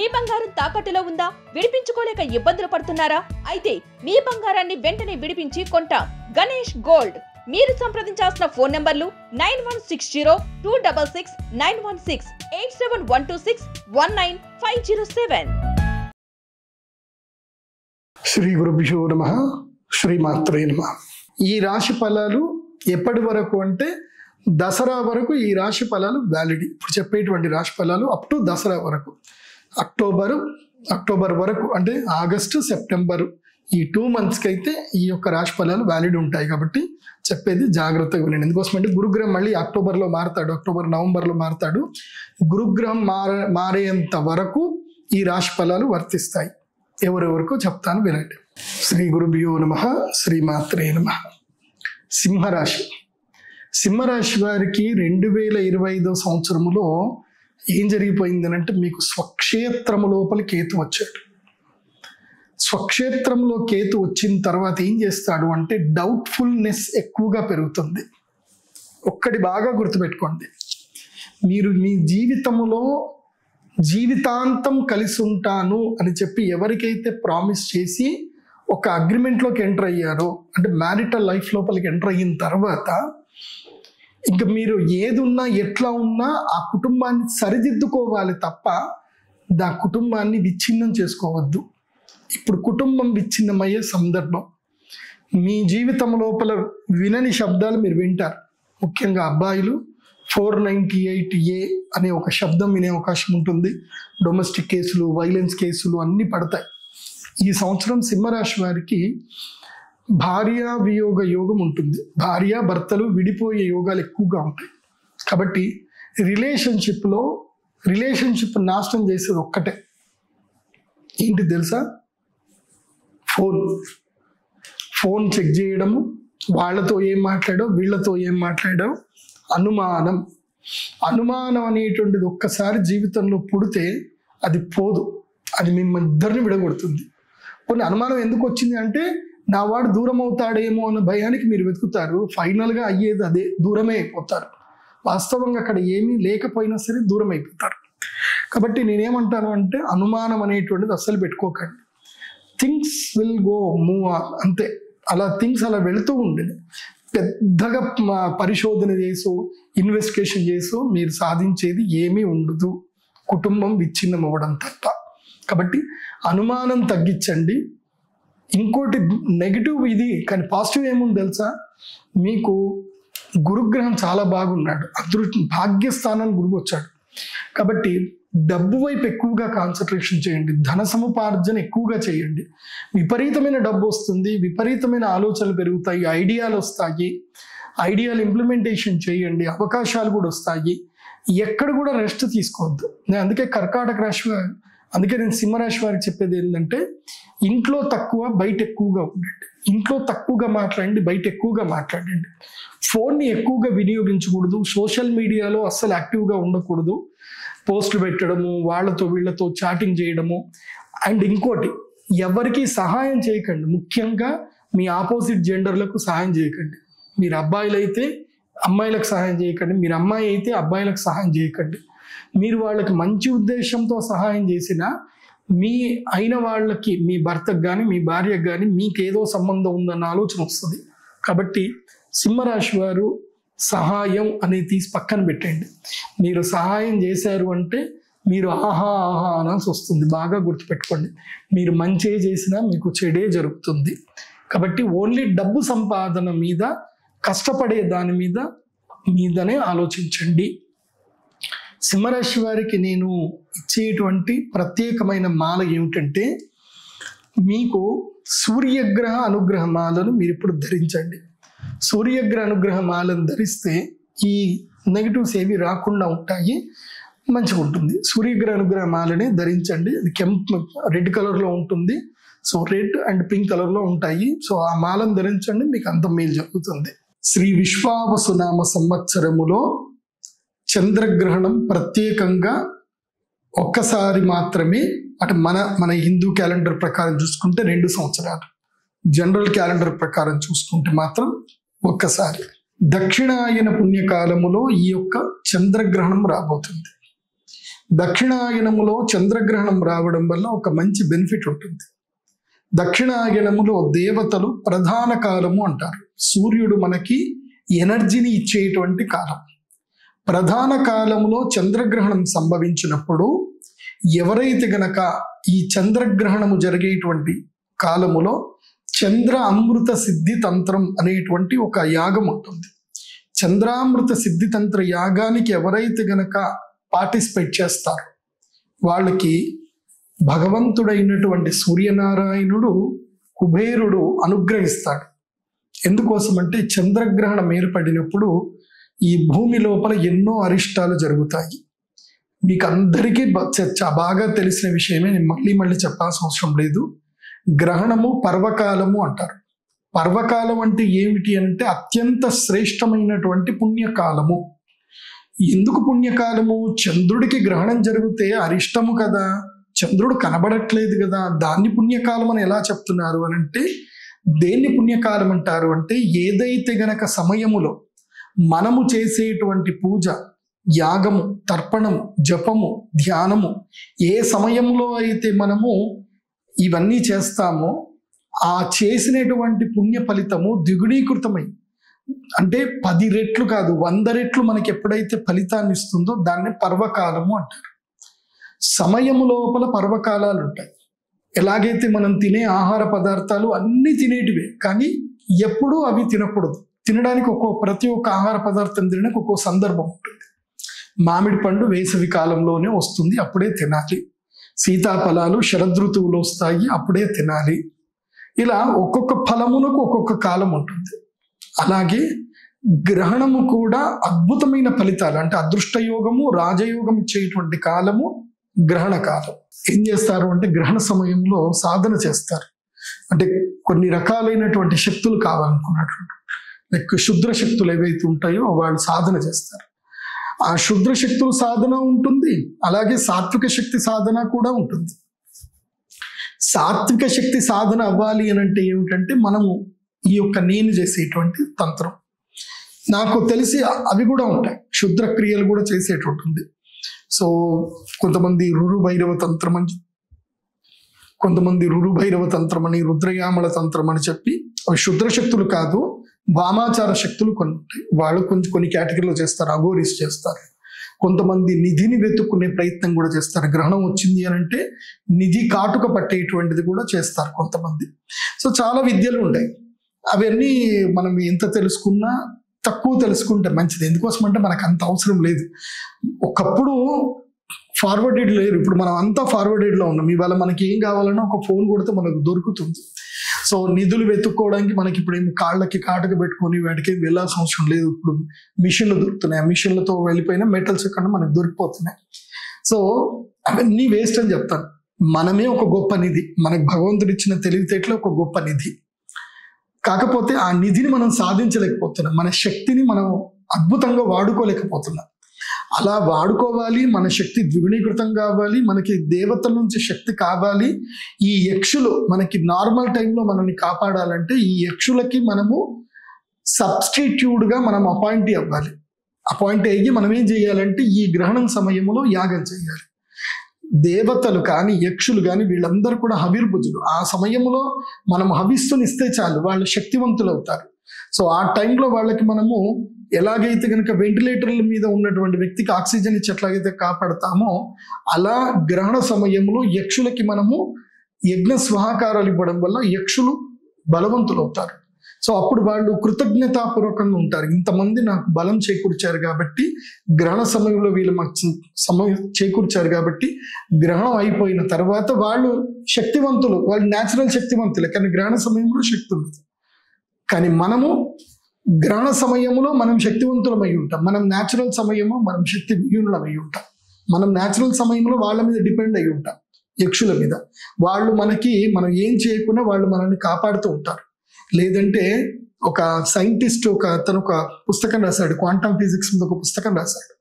మీ బంగారం తాకట్టులో ఉందా? విడిపించుకోలేక ఇబ్బందులు పడుతున్నారా? అయితే మీ బంగారాన్ని వెంటనే విడిపించి కొంటాం. గణేష్ గోల్డ్. మీరు సంప్రదించాల్సిన ఫోన్ నంబర్లు 9160-266-916, 8712619507. శ్రీ గురుభ్యో నమః. శ్రీమాత్రే నమః. ఈ రాశి ఫలాలు ఎప్పటి వరకు అంటే దసరా వరకు ఈ రాశి ఫలాలు వ్యాలిడ్. ఇప్పుడు చెప్పేటువంటి రాశి ఫలాలు అప్ టు దసరా వరకు, అక్టోబర్ వరకు, అంటే ఆగస్టు సెప్టెంబరు ఈ 2 monthsకి అయితే ఈ యొక్క రాశి ఫలాలు వ్యాలిడ్ ఉంటాయి. కాబట్టి చెప్పేది జాగ్రత్తగా వినండి. ఎందుకోసం అంటే గురుగ్రహం మళ్ళీ అక్టోబర్లో మారుతాడు, నవంబర్లో మారుతాడు. గురుగ్రహం మారేంత వరకు ఈ రాశి ఫలాలు వర్తిస్తాయి. ఎవరెవరికో చెప్తాను, వినండి. శ్రీ గురుభ్యో నమః. శ్రీమాత్రే నమః. సింహరాశి వారికి 2025 సంవత్సరములో ఏం జరిగిపోయింది అంటే, మీకు స్వక్షేత్రము లోపల కేతు వచ్చాడు. స్వక్షేత్రంలో కేతు వచ్చిన తర్వాత ఏం చేస్తాడు అంటే, డౌట్ఫుల్నెస్ ఎక్కువగా పెరుగుతుంది. ఒక్కటి బాగా గుర్తుపెట్టుకోండి, మీరు మీ జీవితంలో జీవితాంతం కలిసి ఉంటాను అని చెప్పి ఎవరికైతే ప్రామిస్ చేసి ఒక అగ్రిమెంట్లోకి ఎంటర్ అయ్యారో, అంటే మ్యారిటల్ లైఫ్ లోపలికి ఎంటర్ అయిన తర్వాత ఇంకా మీరు ఏదున్నా ఎట్లా ఉన్నా ఆ కుటుంబాన్ని సరిదిద్దుకోవాలి తప్ప ఆ కుటుంబాన్ని విచ్ఛిన్నం చేసుకోవద్దు. ఇప్పుడు కుటుంబం విచ్ఛిన్నమయ్యే సందర్భం. మీ జీవితం లోపల వినని శబ్దాలు మీరు వింటారు. ముఖ్యంగా అబ్బాయిలు 498A అనే ఒక శబ్దం వినే అవకాశం ఉంటుంది. డొమెస్టిక్ కేసులు, వైలెన్స్ కేసులు అన్నీ పడతాయి. ఈ సంవత్సరం సింహరాశి వారికి భార్య వియోగ యోగం ఉంటుంది. భార్య భర్తలు విడిపోయే యోగాలు ఎక్కువగా ఉంటాయి. కాబట్టి రిలేషన్షిప్ నాశనం చేసేది ఒక్కటే, ఏంటి తెలుసా? ఫోన్ చెక్ చేయడము, వాళ్ళతో ఏం మాట్లాడో వీళ్ళతో ఏం మాట్లాడో, అనుమానం అనేటువంటిది ఒక్కసారి జీవితంలో పుడితే అది పోదు. అది మిమ్మల్ని ఇద్దరిని విడగొడుతుంది. కొన్ని అనుమానం ఎందుకు వచ్చింది అంటే, నా వాడు దూరం అవుతాడేమో అన్న భయానికి మీరు వెతుకుతారు. ఫైనల్గా అయ్యేది అదే, దూరమే అయిపోతారు. వాస్తవంగా అక్కడ ఏమీ లేకపోయినా సరే దూరం అయిపోతారు. కాబట్టి నేనేమంటాను అంటే, అనుమానం అనేటువంటిది అస్సలు పెట్టుకోకండి. Things will go move on, అంతే. అలా థింగ్స్ అలా వెళుతూ ఉండేది. పెద్దగా పరిశోధన చేసో ఇన్వెస్టిగేషన్ చేసో మీరు సాధించేది ఏమీ ఉండదు, కుటుంబం విచ్ఛిన్నం అవ్వడం తప్ప. కాబట్టి అనుమానం తగ్గించండి. ఇంకోటి నెగిటివ్ ఇది, కానీ పాజిటివ్ ఏముంది తెలుసా? మీకు గురుగ్రహం చాలా బాగున్నాడు, భాగ్యస్థానానికి గురువు వచ్చాడు. కాబట్టి డబ్బు వైపు ఎక్కువగా కాన్సన్ట్రేషన్ చేయండి, ధన సముపార్జన ఎక్కువగా చేయండి. విపరీతమైన డబ్బు వస్తుంది, విపరీతమైన ఆలోచనలు పెరుగుతాయి, ఐడియాలు వస్తాయి. ఐడియాలు ఇంప్లిమెంటేషన్ చేయండి, అవకాశాలు కూడా వస్తాయి. ఎక్కడ కూడా రెస్ట్ తీసుకోవద్దు. అందుకే నేను సింహరాశి వారికి చెప్పేది ఏంటంటే, ఇంట్లో తక్కువ బయట ఎక్కువగా ఉండండి. ఇంట్లో తక్కువగా మాట్లాడండి, బయట ఎక్కువగా మాట్లాడండి. ఫోన్ని ఎక్కువగా వినియోగించకూడదు. సోషల్ మీడియాలో అస్సలు యాక్టివ్గా ఉండకూడదు. పోస్టులు పెట్టడము, వాళ్ళతో వీళ్ళతో చాటింగ్ చేయడము. అండ్ ఇంకోటి, ఎవరికి సహాయం చేయకండి. ముఖ్యంగా మీ ఆపోజిట్ జెండర్లకు సహాయం చేయకండి. మీరు అబ్బాయిలు అయితే అమ్మాయిలకు సహాయం చేయకండి, మీరు అమ్మాయి అయితే అబ్బాయిలకు సహాయం చేయకండి. మీరు వాళ్ళకి మంచి ఉద్దేశంతో సహాయం చేసినా మీ అయిన వాళ్ళకి, మీ భర్తకు కానీ మీ భార్యకు కానీ మీకేదో సంబంధం ఉందన్న ఆలోచన వస్తుంది. కాబట్టి సింహరాశి వారు సహాయం అనేది తీసి పక్కన పెట్టండి. మీరు సహాయం చేశారు అంటే మీరు ఆహా అనాల్సి వస్తుంది. బాగా గుర్తుపెట్టుకోండి, మీరు మంచి చేసినా మీకు చెడే జరుగుతుంది. కాబట్టి ఓన్లీ డబ్బు సంపాదన మీద, కష్టపడే దాని మీదనే ఆలోచించండి. సింహరాశి వారికి నేను ఇచ్చేటువంటి ప్రత్యేకమైన మాల ఏమిటంటే, మీకు సూర్యగ్రహ అనుగ్రహ మాలను మీరు ఇప్పుడు ధరించండి. సూర్యగ్రహ అనుగ్రహ మాలను ధరిస్తే ఈ నెగిటివ్స్ ఏవి రాకుండా ఉంటాయి, మంచిగా ఉంటుంది. సూర్యగ్రహ అనుగ్రహ మాలని ధరించండి. అది రెడ్ కలర్లో ఉంటుంది. సో రెడ్ అండ్ పింక్ కలర్లో ఉంటాయి. సో ఆ మాలను ధరించండి, మీకు అంత మేలు జరుగుతుంది. శ్రీ విశ్వావసునామ సంవత్సరములో చంద్రగ్రహణం ప్రత్యేకంగా ఒక్కసారి మాత్రమే, అంటే మన హిందూ క్యాలెండర్ ప్రకారం చూసుకుంటే 2 సంవత్సరాలు, జనరల్ క్యాలెండర్ ప్రకారం చూసుకుంటే మాత్రం ఒక్కసారి. దక్షిణాయన పుణ్యకాలములో ఈ యొక్క చంద్రగ్రహణం రాబోతుంది. దక్షిణాయనములో చంద్రగ్రహణం రావడం వల్ల ఒక మంచి బెనిఫిట్ ఉంటుంది. దక్షిణాయనములో దేవతలు ప్రధాన కాలము అంటారు. సూర్యుడు మనకి ఎనర్జీని ఇచ్చేటువంటి కాలం. ప్రధాన కాలంలో చంద్రగ్రహణం సంభవించినప్పుడు ఎవరైతే గనక ఈ చంద్రగ్రహణము జరిగేటువంటి కాలములో చంద్ర అమృత సిద్ధి తంత్రం అనేటువంటి ఒక యాగం ఉంటుంది. చంద్రామృత సిద్ధి తంత్ర యాగానికి ఎవరైతే గనక పార్టిసిపేట్ చేస్తారో వాళ్ళకి భగవంతుడైనటువంటి సూర్యనారాయణుడు కుబేరుడు అనుగ్రహిస్తాడు. ఎందుకోసమంటే చంద్రగ్రహణం ఏర్పడినప్పుడు ఈ భూమి లోపల ఎన్నో అరిష్టాలు జరుగుతాయి. మీకు అందరికీ బాగా తెలిసిన విషయమే, నేను మళ్ళీ చెప్పాల్సిన అవసరం లేదు. గ్రహణము పర్వకాలము అంటారు. పర్వకాలం అంటే ఏమిటి అంటే అత్యంత శ్రేష్టమైనటువంటి పుణ్యకాలము. ఎందుకు పుణ్యకాలము? చంద్రుడికి గ్రహణం జరిగితే అరిష్టము కదా, చంద్రుడు కనబడట్లేదు కదా, దాన్ని పుణ్యకాలం అని ఎలా చెప్తున్నారు అని అంటే, దేన్ని పుణ్యకాలం అంటారు అంటే ఏదైతే గనక సమయములో మనము చేసేటువంటి పూజ, యాగము, తర్పణము, జపము, ధ్యానము ఏ సమయంలో అయితే మనము ఇవన్నీ చేస్తామో ఆ చేసినటువంటి పుణ్య ఫలితము ద్విగుణీకృతమై, అంటే 10 రెట్లు కాదు 100 రెట్లు మనకి ఎప్పుడైతే ఫలితాన్ని ఇస్తుందో దాన్ని పర్వకాలము అంటారు. సమయము లోపల పర్వకాలాలు ఉంటాయి. ఎలాగైతే మనం తినే ఆహార పదార్థాలు అన్నీ తినేటివే, కానీ ఎప్పుడూ అవి తినకూడదు. తినడానికి ప్రతి ఒక్క ఆహార పదార్థం తినడానికి ఒక్కో సందర్భం ఉంటుంది. మామిడి పండు వేసవి కాలంలోనే వస్తుంది, అప్పుడే తినాలి. సీతాఫలాలు శరదృతువులో వస్తాయి, అప్పుడే తినాలి. ఇలా ఒక్కొక్క ఫలమునకు ఒక్కొక్క కాలం ఉంటుంది. అలాగే గ్రహణము కూడా అద్భుతమైన ఫలితాలు, అంటే అదృష్టయోగము, రాజయోగం ఇచ్చేటువంటి కాలము గ్రహణ కాలం. ఏం చేస్తారు అంటే గ్రహణ సమయంలో సాధన చేస్తారు. అంటే కొన్ని రకాలైనటువంటి శక్తులు కావాలనుకున్నటువంటి లైక్ క్షుద్ర శక్తులు ఏవైతే ఉంటాయో వాళ్ళు సాధన చేస్తారు. ఆ క్షుద్ర శక్తుల సాధన ఉంటుంది, అలాగే సాత్విక శక్తి సాధన కూడా ఉంటుంది. సాత్విక శక్తి సాధన అవ్వాలి అని అంటే ఏమిటంటే మనము ఈ యొక్క నేను చేసేటువంటి తంత్రం, నాకు తెలిసి అవి కూడా ఉంటాయి, క్షుద్ర క్రియలు కూడా చేసేటువంటి. సో కొంతమంది రురు భైరవ తంత్రం అని, కొంతమంది రురు భైరవ తంత్రం అని, రుద్రయామల తంత్రం అని చెప్పి అవి క్షుద్ర శక్తులు కాదు, వామాచార శక్తులు కొన్ని ఉంటాయి. వాళ్ళు కొన్ని కేటగిరీలో చేస్తారు, అఘోరీస్ చేస్తారు. కొంతమంది నిధిని వెతుక్కునే ప్రయత్నం కూడా చేస్తారు. గ్రహణం వచ్చింది అని అంటే నిధి కాటుక పట్టేటువంటిది కూడా చేస్తారు కొంతమంది. సో చాలా విద్యలు ఉంటాయి. అవన్నీ మనం ఎంత తెలుసుకున్నా తక్కువ తెలుసుకుంటే మంచిది. ఎందుకోసం అంటే మనకు అంత అవసరం లేదు. ఒకప్పుడు ఫార్వర్డెడ్ లేరు, ఇప్పుడు మనం అంతా ఫార్వర్డెడ్లో ఉన్నాం. ఇవాళ మనకి ఏం కావాలన్నా ఒక ఫోన్ కొడితే మనకు దొరుకుతుంది. సో నిధులు వెతుక్కోవడానికి మనకి ఇప్పుడు ఏం కాళ్ళకి కాటుక పెట్టుకొని వాటికి వెళ్ళాల్సిన అవసరం లేదు. ఇప్పుడు మిషన్లు దొరుకుతున్నాయి, ఆ మిషన్లతో వెళ్ళిపోయినా మెటల్స్ ఎక్కడ మనకు దొరికిపోతున్నాయి. సో అవన్నీ వేస్ట్ అని చెప్తాను. మనమే ఒక గొప్ప నిధి, మనకు భగవంతుడు ఇచ్చిన తెలివితేటలో ఒక గొప్ప నిధి. కాకపోతే ఆ నిధిని మనం సాధించలేకపోతున్నాం, మన శక్తిని మనం అద్భుతంగా వాడుకోలేకపోతున్నాం. అలా వాడుకోవాలి, మన శక్తి ద్విగుణీకృతం కావాలి, మనకి దేవతల నుంచి శక్తి కావాలి. ఈ యక్షులు మనకి నార్మల్ టైంలో మనల్ని కాపాడాలంటే ఈ యక్షులకి మనము సబ్స్టిట్యూట్గా మనం అపాయింట్ అవ్వాలి. అపాయింట్ అయ్యి మనం ఏం చేయాలంటే ఈ గ్రహణం సమయంలో యాగం చేయాలి. దేవతలు కానీ యక్షులు కానీ వీళ్ళందరూ కూడా హవిర్భుజులు. ఆ సమయంలో మనం హవిస్సుని ఇస్తే చాలు, వాళ్ళు శక్తివంతులు అవుతారు. సో ఆ టైంలో వాళ్ళకి మనము ఎలాగైతే కనుక వెంటిలేటర్ల మీద ఉన్నటువంటి వ్యక్తికి ఆక్సిజన్ ఇచ్చి ఎట్లాగైతే కాపాడతామో అలా గ్రహణ సమయంలో యక్షులకి మనము యజ్ఞ స్వాహాకారాలు ఇవ్వడం వల్ల యక్షులు బలవంతులు అవుతారు. సో అప్పుడు వాళ్ళు కృతజ్ఞతాపూర్వకంగా ఉంటారు. ఇంతమంది నాకు బలం చేకూర్చారు కాబట్టి, గ్రహణ సమయంలో వీళ్ళు మాకు సమయం చేకూర్చారు కాబట్టి గ్రహణం అయిపోయిన తర్వాత వాళ్ళు శక్తివంతులు, వాళ్ళు న్యాచురల్ శక్తివంతులే, కానీ గ్రహణ సమయంలో శక్తి ఉండదు. కానీ మనము గ్రహణ సమయంలో మనం శక్తివంతులం అయి ఉంటాం, మనం న్యాచురల్ సమయంలో మనం శక్తి విహీనులం అయి ఉంటాం. మనం న్యాచురల్ సమయంలో వాళ్ళ మీద డిపెండ్ అయి ఉంటాం, యక్షుల మీద. వాళ్ళు మనం ఏం చేయకుండా వాళ్ళు మనల్ని కాపాడుతూ ఉంటారు. లేదంటే ఒక సైంటిస్ట్ తను ఒక పుస్తకం రాశాడు, క్వాంటమ్ ఫిజిక్స్ మీద ఒక పుస్తకం రాశాడు.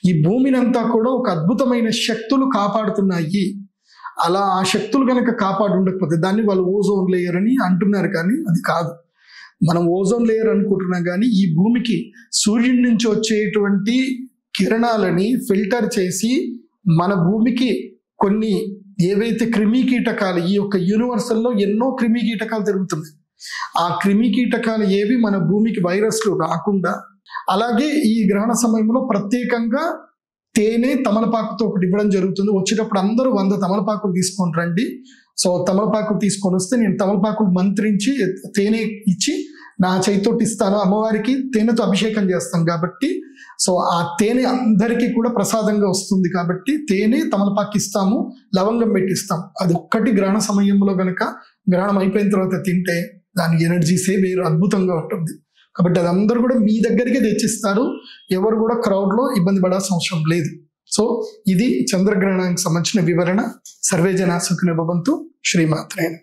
ఈ భూమిని అంతా కూడా ఒక అద్భుతమైన శక్తులు కాపాడుతున్నాయి. అలా ఆ శక్తులు కనుక కాపాడు ఉండకపోతే దాన్ని వాళ్ళు ఓజోన్ లేయర్ అని అంటున్నారు, కానీ అది కాదు. మనం ఓజోన్ లేయర్ అనుకుంటున్నాం, కానీ ఈ భూమికి సూర్యుడి నుంచి వచ్చేటువంటి కిరణాలని ఫిల్టర్ చేసి మన భూమికి కొన్ని ఏవైతే క్రిమి కీటకాలు, ఈ యొక్క యూనివర్సల్లో ఎన్నో క్రిమి కీటకాలు తిరుగుతున్నాయి. ఆ క్రిమి కీటకాలు ఏవి మన భూమికి వైరస్లు రాకుండా, అలాగే ఈ గ్రహణ సమయంలో ప్రత్యేకంగా తేనె తమలపాకుతో ఒకటి ఇవ్వడం జరుగుతుంది. వచ్చేటప్పుడు అందరూ 100 తమలపాకులు తీసుకొని రండి. సో తమలపాకులు తీసుకొని వస్తే నేను తమలపాకులు మంత్రించి తేనె ఇచ్చి నా చేతితోటి ఇస్తాను. అమ్మవారికి తేనెతో అభిషేకం చేస్తాను కాబట్టి సో ఆ తేనె అందరికీ కూడా ప్రసాదంగా వస్తుంది కాబట్టి తేనె తమలపాకు ఇస్తాము, లవంగం పెట్టిస్తాం. అది ఒక్కటి గ్రహణ సమయంలో గనక గ్రహణం అయిపోయిన తర్వాత తింటే దాని ఎనర్జీసే వేరు అద్భుతంగా ఉంటుంది. కాబట్టి అది అందరూ కూడా మీ దగ్గరికి తెచ్చిస్తారు. ఎవరు కూడా క్రౌడ్లో ఇబ్బంది పడాల్సిన అవసరం లేదు. సో ఇది చంద్రగ్రహణానికి సంబంధించిన వివరణ. సర్వే జనా సుఖినో భవంతు. శ్రీమాత్రే నమః.